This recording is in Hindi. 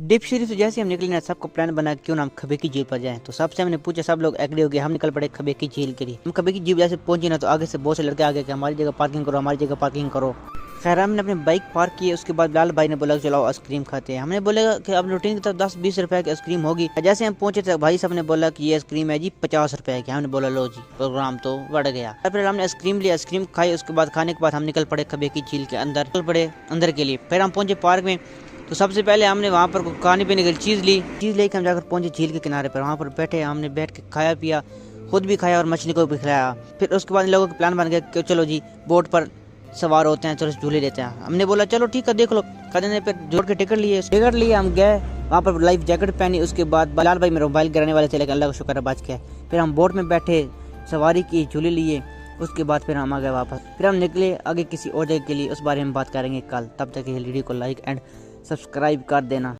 डिप शरीफ से जैसे हम निकले ना, सबको प्लान बना क्यों ना हम खबे की झील पर जाएं। तो सबसे हमने पूछा, सब लोग एग्री हो गए, हम निकल पड़े खबे की झील के लिए। हम खबे की झील जैसे पहुंचे ना, तो आगे से बहुत से लड़के आ गए कि हमारी जगह पार्किंग करो, हमारी जगह पार्किंग करो। खैर हमने अपनी बाइक पार्क की। उसके बाद बिलाल भाई ने बोला कि चलो आइसक्रीम खाते हैं। हमने बोला कि अब रूटीन की तरफ 10-20 रुपए की आइसक्रीम होगी। जैसे हम पहुंचे थे, भाई साहब ने बोला कि ये आइसक्रीम है जी 50 रुपए की। हमने बोला लो जी, प्रोग्राम तो बढ़ गया। फिर हमने आइसक्रीम ली, आइसक्रीम खाई। उसके बाद खाने के बाद हम निकल पड़े खबे की झील के अंदर, निकल पड़े अंदर के लिए। फिर हम पहुंचे पार्क में। तो सबसे पहले हमने वहाँ पर खाने पीने की चीज़ लेके हम जाकर पहुंचे झील के किनारे पर। वहाँ पर बैठे, हमने बैठ के खाया पिया, खुद भी खाया और मछली को भी खिलाया। फिर उसके बाद इन लोगों का प्लान बन गया कि चलो जी बोट पर सवार होते हैं, चलो झूले लेते हैं। हमने बोला चलो ठीक है देख लो। कहने फिर जोड़ के टिकट लिए हम गए वहाँ पर, लाइफ जैकेट पहनी। उसके बाद बिलाल भाई मेरे मोबाइल गिराने वाले थे, लेकिन अल्लाह का शुक्र है बच गए। फिर हम बोट में बैठे, सवारी की, झूले लिए। उसके बाद फिर हम आ गए वापस। फिर हम निकले आगे किसी और जगह के लिए, उस बारे में बात करेंगे कल। तब तक के लिए वीडियो को लाइक एंड सब्सक्राइब कर देना।